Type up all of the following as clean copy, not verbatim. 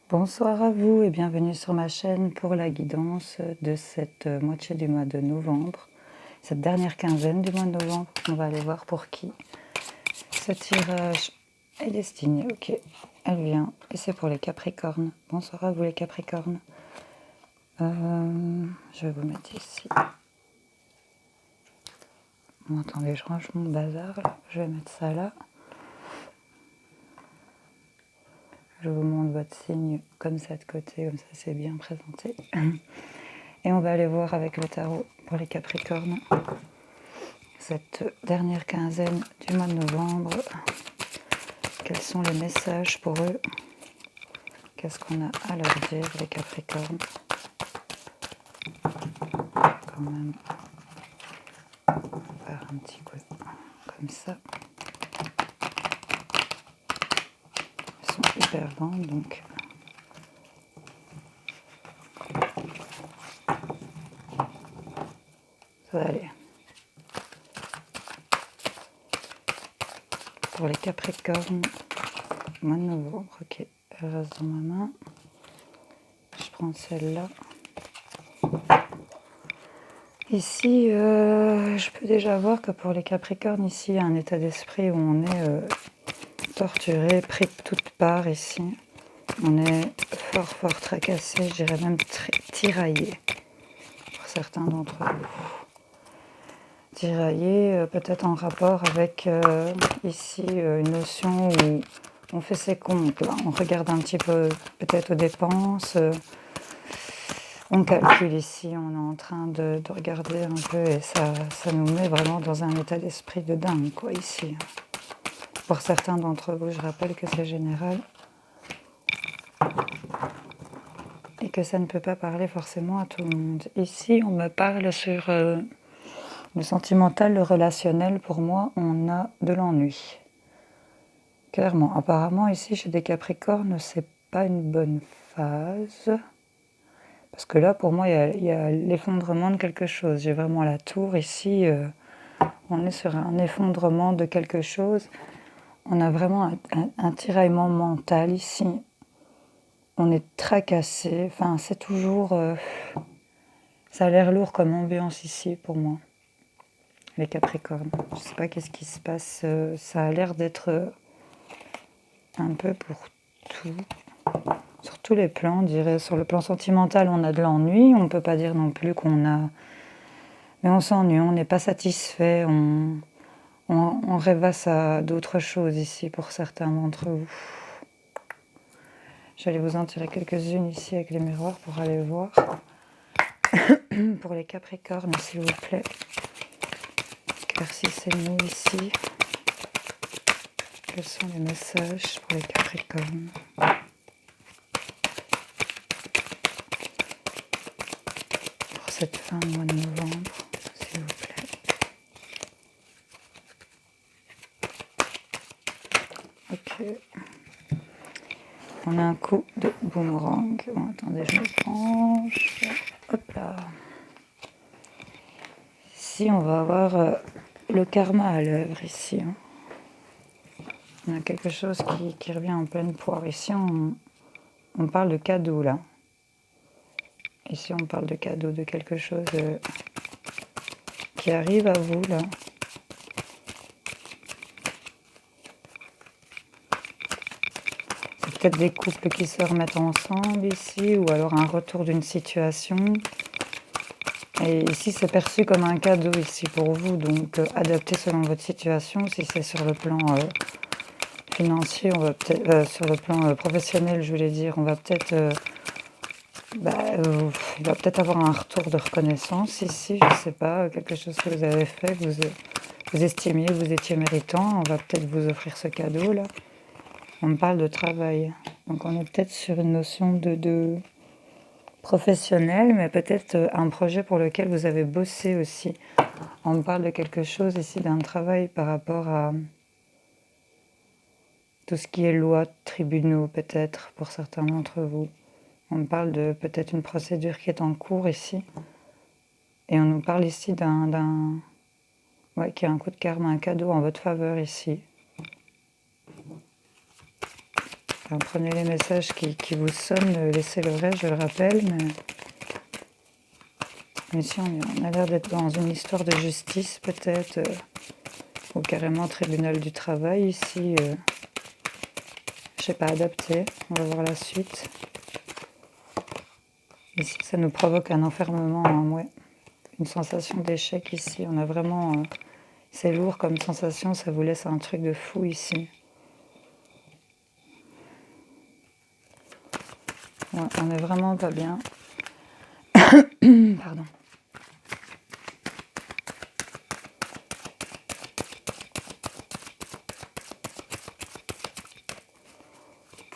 Bonsoir à vous et bienvenue sur ma chaîne pour la guidance de cette moitié du mois de novembre, cette dernière quinzaine du mois de novembre. On va aller voir pour qui ce tirage est destiné. Ok, elle vient et c'est pour les Capricornes. Bonsoir à vous les Capricornes. Je vais vous mettre ici. Bon, attendez, je range mon bazar là. Je vais mettre ça là. Je vous montre votre signe comme ça de côté, comme ça c'est bien présenté. Et on va aller voir avec le tarot pour les Capricornes cette dernière quinzaine du mois de novembre. Quels sont les messages pour eux? Qu'est-ce qu'on a à leur dire, les Capricornes? Quand même faire un petit coup comme ça. Ils sont hyper lents, donc ça va aller. Pour les Capricornes, mois de novembre, ok, elle reste dans ma main. Je prends celle-là. Ici, je peux déjà voir que pour les Capricornes, ici, il y a un état d'esprit où on est torturé, pris de toutes parts ici. On est fort tracassé, je dirais même tiraillé, pour certains d'entre vous. Tiraillé, peut-être en rapport avec ici une notion où on fait ses comptes, là. On regarde un petit peu peut-être aux dépenses, on calcule ici, on est en train de regarder un peu et ça nous met vraiment dans un état d'esprit de dingue, quoi, ici. Pour certains d'entre vous, je rappelle que c'est général et que ça ne peut pas parler forcément à tout le monde. Ici, on me parle sur le sentimental, le relationnel. Pour moi, on a de l'ennui. Clairement, apparemment, ici, chez des Capricornes, c'est pas une bonne phase. Parce que là, pour moi, il y a l'effondrement de quelque chose. J'ai vraiment la tour ici. On est sur un effondrement de quelque chose. On a vraiment un tiraillement mental ici. On est tracassé. Enfin, c'est toujours... ça a l'air lourd comme ambiance ici, pour moi. Les Capricornes. Je ne sais pas qu'est-ce qui se passe. Ça a l'air d'être un peu pour tout. Sur tous les plans, je dirais. Sur le plan sentimental, on a de l'ennui. On ne peut pas dire non plus qu'on a... Mais on s'ennuie, on n'est pas satisfait. On rêvasse à d'autres choses ici pour certains d'entre vous. J'allais vous en tirer quelques-unes ici avec les miroirs pour aller voir. Pour les Capricornes, s'il vous plaît. Éclaircissez-nous ici. Quels sont les messages pour les Capricornes? Pour cette fin de mois de novembre, s'il vous plaît. Ok. On a un coup de boomerang. Bon, attendez, je me penche. Hop là. Ici, on va avoir le karma à l'œuvre ici. Hein. On a quelque chose qui revient en pleine poire. Ici, on parle de cadeau, là. Ici, on parle de cadeau, de quelque chose qui arrive à vous, là. C'est peut-être des couples qui se remettent ensemble ici, ou alors un retour d'une situation. Et ici, c'est perçu comme un cadeau ici pour vous, donc adapté selon votre situation. Si c'est sur le plan financier, on va peut-être sur le plan professionnel, je voulais dire, on va peut-être il va peut-être avoir un retour de reconnaissance ici, je ne sais pas, quelque chose que vous avez fait, que vous estimiez, que vous étiez méritant, on va peut-être vous offrir ce cadeau-là. On me parle de travail, donc on est peut-être sur une notion de professionnel, mais peut-être un projet pour lequel vous avez bossé aussi. On me parle de quelque chose ici, d'un travail par rapport à tout ce qui est loi, tribunaux peut-être, pour certains d'entre vous. On me parle de peut-être une procédure qui est en cours ici. Et on nous parle ici qui a un coup de karma, un cadeau en votre faveur ici. Enfin, prenez les messages qui vous sonnent, laissez le reste, je le rappelle, mais ici on a l'air d'être dans une histoire de justice peut-être, ou carrément tribunal du travail ici, je sais pas, adapté, on va voir la suite. Ici ça nous provoque un enfermement, hein, ouais. Une sensation d'échec ici, on a vraiment, c'est lourd comme sensation, ça vous laisse un truc de fou ici. Ouais, on est vraiment pas bien. Pardon.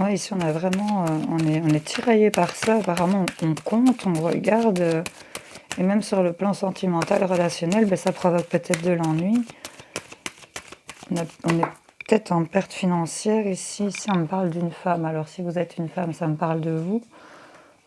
Ouais, ici on a vraiment, on est tiraillé par ça. Apparemment, on compte, on regarde, et même sur le plan sentimental, relationnel, ben, ça provoque peut-être de l'ennui. On est peut-être en perte financière ici. Ici, on me parle d'une femme. Alors, si vous êtes une femme, ça me parle de vous.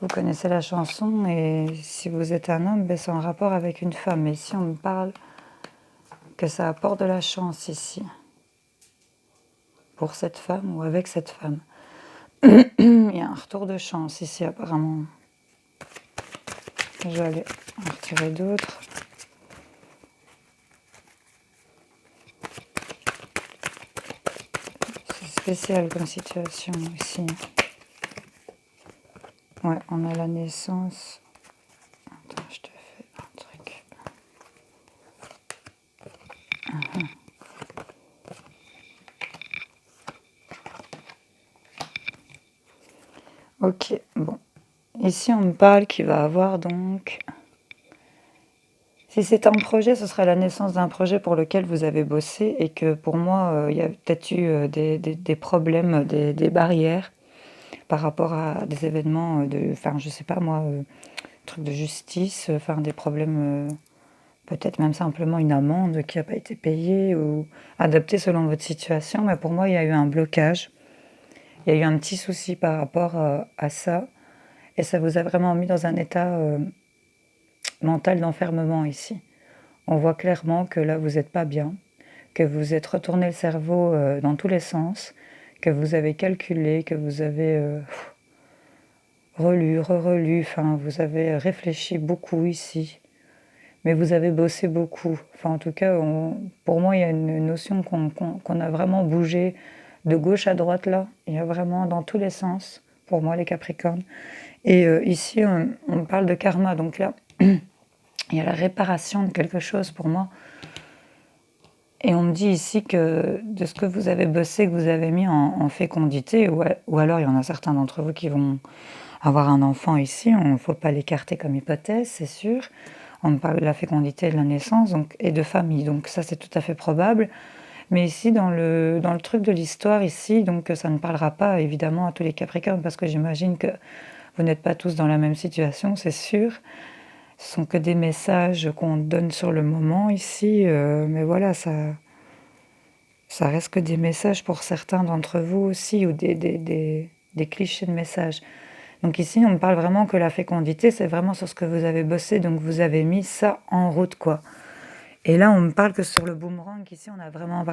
Vous connaissez la chanson, et si vous êtes un homme, ben, c'est en rapport avec une femme. Mais ici, on me parle que ça apporte de la chance ici, pour cette femme ou avec cette femme. Il y a un retour de chance ici, apparemment. Je vais aller en retirer d'autres. C'est spécial comme situation ici. Ouais, on a la naissance. Attends, je te fais un truc. Ok, bon. Ici, on me parle qu'il va avoir donc... Si c'est un projet, ce sera la naissance d'un projet pour lequel vous avez bossé, et que pour moi, il y a peut-être eu des problèmes, des barrières par rapport à des événements enfin, je sais pas moi, trucs de justice, enfin des problèmes, peut-être même simplement une amende qui n'a pas été payée ou adaptée selon votre situation. Mais pour moi, il y a eu un blocage. Il y a eu un petit souci par rapport à ça. Et ça vous a vraiment mis dans un état mental d'enfermement ici. On voit clairement que là, vous n'êtes pas bien, que vous êtes retourné le cerveau dans tous les sens, que vous avez calculé, que vous avez relu, re-relu, enfin, vous avez réfléchi beaucoup ici. Mais vous avez bossé beaucoup. Enfin, en tout cas, pour moi, il y a une notion qu'on a vraiment bougé de gauche à droite là. Il y a vraiment dans tous les sens, pour moi, les Capricornes. Et ici, on parle de karma. Donc là, il y a la réparation de quelque chose pour moi. Et on me dit ici que de ce que vous avez bossé, que vous avez mis en fécondité, ou alors il y en a certains d'entre vous qui vont avoir un enfant ici, il ne faut pas l'écarter comme hypothèse, c'est sûr. On me parle de la fécondité et de la naissance et de famille, donc ça c'est tout à fait probable. Mais ici, dans le truc de l'histoire, ici, donc ça ne parlera pas évidemment à tous les Capricornes, parce que j'imagine que vous n'êtes pas tous dans la même situation, c'est sûr. Ce sont que des messages qu'on donne sur le moment ici, mais voilà, ça reste que des messages pour certains d'entre vous aussi, ou des clichés de messages. Donc ici, on me parle vraiment que la fécondité, c'est vraiment sur ce que vous avez bossé, donc vous avez mis ça en route, quoi. Et là, on me parle que sur le boomerang, ici, on a vraiment,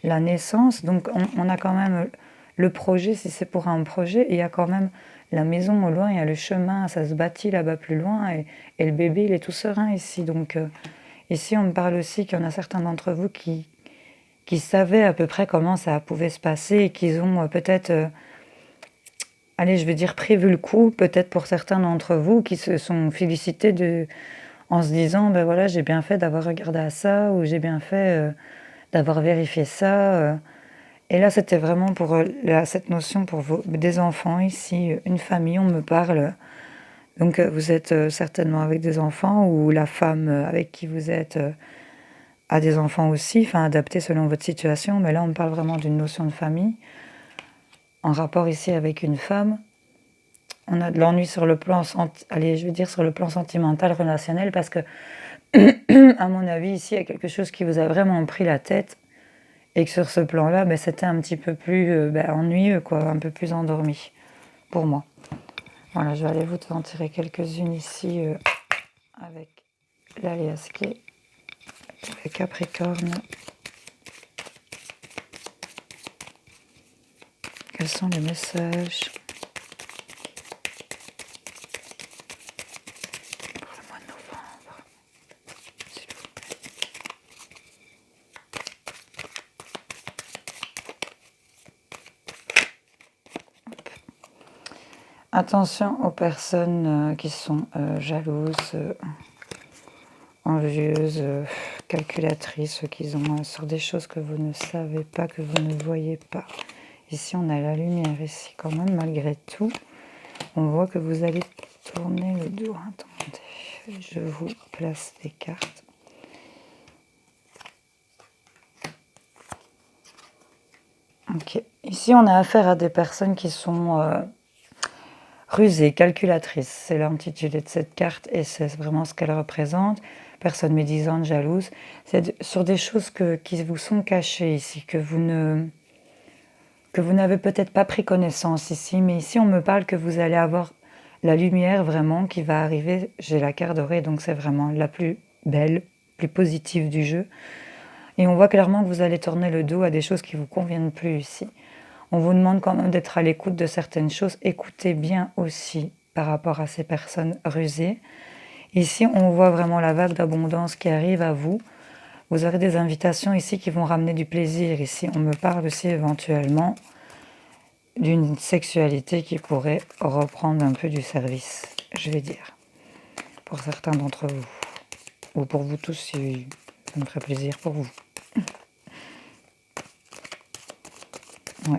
la naissance, donc on a quand même le projet, si c'est pour un projet, et il y a quand même la maison au loin, il y a le chemin, ça se bâtit là-bas plus loin, et le bébé, il est tout serein ici. Donc ici, on me parle aussi qu'il y en a certains d'entre vous qui savaient à peu près comment ça pouvait se passer, et qu'ils ont peut-être... allez, je vais dire prévu le coup, peut-être pour certains d'entre vous qui se sont félicités en se disant, ben voilà, j'ai bien fait d'avoir regardé à ça, ou j'ai bien fait d'avoir vérifié ça. Et là, c'était vraiment pour cette notion pour des enfants ici, une famille, on me parle. Donc vous êtes certainement avec des enfants, ou la femme avec qui vous êtes a des enfants aussi, enfin adaptés selon votre situation. Mais là, on me parle vraiment d'une notion de famille, en rapport ici avec une femme. On a de l'ennui sur le plan, allez, je vais dire sur le plan sentimental, relationnel, parce que, à mon avis, ici, il y a quelque chose qui vous a vraiment pris la tête, et que sur ce plan-là, ben, c'était un petit peu plus ennuyeux, quoi, un peu plus endormi, pour moi. Voilà, je vais aller vous en tirer quelques-unes ici, avec l'alias qui est le Capricorne. Quels sont les messages pour le mois de novembre, s'il vous plaît? Attention aux personnes qui sont jalouses, envieuses, calculatrices, qui ont sur des choses que vous ne savez pas, que vous ne voyez pas. Ici, on a la lumière, ici, quand même, malgré tout. On voit que vous allez tourner le dos. Attendez, je vous place des cartes. Ok. Ici, on a affaire à des personnes qui sont rusées, calculatrices. C'est l'intitulé de cette carte et c'est vraiment ce qu'elle représente. Personnes médisantes, jalouses. C'est sur des choses qui vous sont cachées ici, que vous n'avez peut-être pas pris connaissance ici, mais ici on me parle que vous allez avoir la lumière vraiment qui va arriver. J'ai la carte dorée, donc c'est vraiment la plus belle, plus positive du jeu. Et on voit clairement que vous allez tourner le dos à des choses qui ne vous conviennent plus ici. On vous demande quand même d'être à l'écoute de certaines choses. Écoutez bien aussi par rapport à ces personnes rusées. Ici, on voit vraiment la vague d'abondance qui arrive à vous. Vous aurez des invitations ici qui vont ramener du plaisir. Ici, on me parle aussi éventuellement d'une sexualité qui pourrait reprendre un peu du service, je vais dire, pour certains d'entre vous. Ou pour vous tous, si ça me ferait plaisir pour vous. Ouais.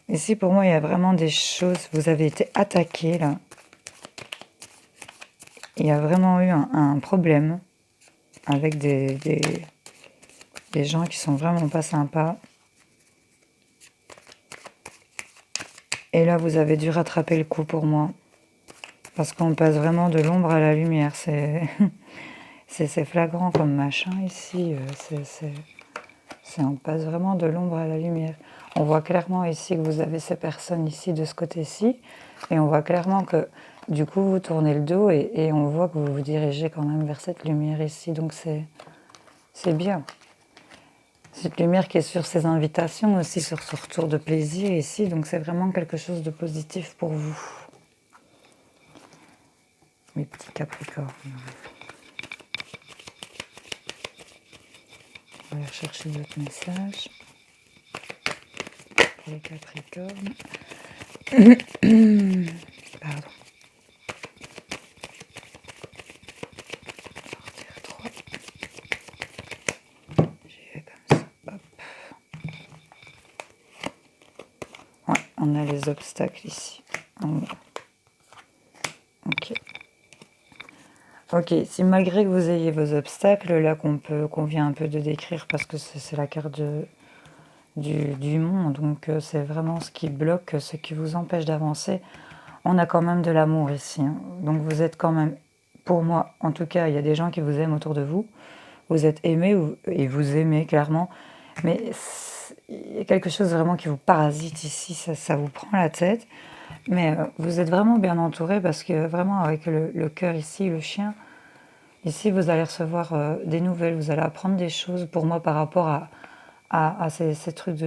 Ici, pour moi, il y a vraiment des choses. Vous avez été attaqué, là. Il y a vraiment eu un problème avec des gens qui sont vraiment pas sympas. Et là, vous avez dû rattraper le coup pour moi. Parce qu'on passe vraiment de l'ombre à la lumière. C'est flagrant comme machin ici. On passe vraiment de l'ombre à la lumière. On voit clairement ici que vous avez ces personnes ici de ce côté-ci. Et on voit clairement que du coup vous tournez le dos et on voit que vous vous dirigez quand même vers cette lumière ici. Donc c'est bien. Cette lumière qui est sur ces invitations aussi, sur ce retour de plaisir ici. Donc c'est vraiment quelque chose de positif pour vous. Mes petits Capricornes. On va aller rechercher d'autres messages pour les Capricornes. Pardon. Sortir 3. J'y vais comme ça. Hop. Ouais, on a les obstacles ici. Ok. Ok, si malgré que vous ayez vos obstacles, là qu'on vient un peu de décrire, parce que c'est la carte du monde, donc c'est vraiment ce qui bloque, ce qui vous empêche d'avancer, on a quand même de l'amour ici. Hein. Donc vous êtes quand même, pour moi, en tout cas, il y a des gens qui vous aiment autour de vous, vous êtes aimé et vous aimez clairement, mais il y a quelque chose vraiment qui vous parasite ici, ça vous prend la tête, mais vous êtes vraiment bien entouré parce que vraiment avec le cœur ici, le chien, ici vous allez recevoir des nouvelles, vous allez apprendre des choses pour moi par rapport à ces trucs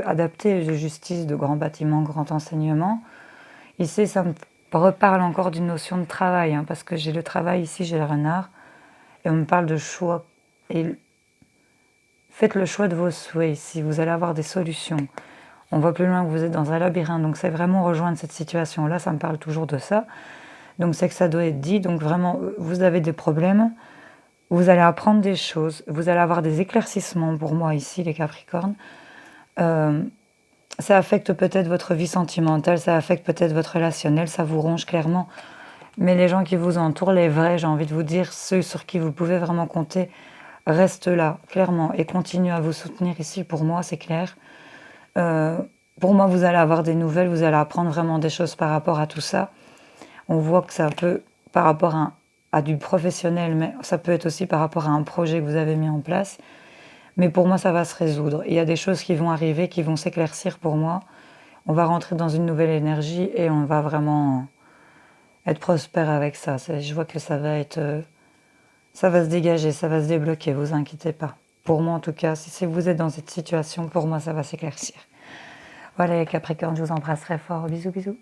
adaptés de justice, de grands bâtiments, grand enseignement. Ici ça me reparle encore d'une notion de travail, hein, parce que j'ai le travail ici, j'ai le renard, et on me parle de choix. Et faites le choix de vos souhaits ici, vous allez avoir des solutions. On voit plus loin que vous êtes dans un labyrinthe, donc c'est vraiment rejoindre cette situation-là, ça me parle toujours de ça. Donc c'est que ça doit être dit, donc vraiment, vous avez des problèmes, vous allez apprendre des choses, vous allez avoir des éclaircissements pour moi ici, les Capricornes. Ça affecte peut-être votre vie sentimentale, ça affecte peut-être votre relationnel, ça vous ronge clairement. Mais les gens qui vous entourent, les vrais, j'ai envie de vous dire, ceux sur qui vous pouvez vraiment compter, restent là, clairement, et continuent à vous soutenir ici. Pour moi, c'est clair. Pour moi, vous allez avoir des nouvelles, vous allez apprendre vraiment des choses par rapport à tout ça. On voit que ça peut, par rapport à du professionnel, mais ça peut être aussi par rapport à un projet que vous avez mis en place. Mais pour moi, ça va se résoudre. Il y a des choses qui vont arriver, qui vont s'éclaircir pour moi. On va rentrer dans une nouvelle énergie et on va vraiment être prospère avec ça. Je vois que ça va se dégager, ça va se débloquer, vous inquiétez pas. Pour moi, en tout cas, si vous êtes dans cette situation, pour moi, ça va s'éclaircir. Voilà les Capricornes, je vous embrasse très fort. Bisous, bisous.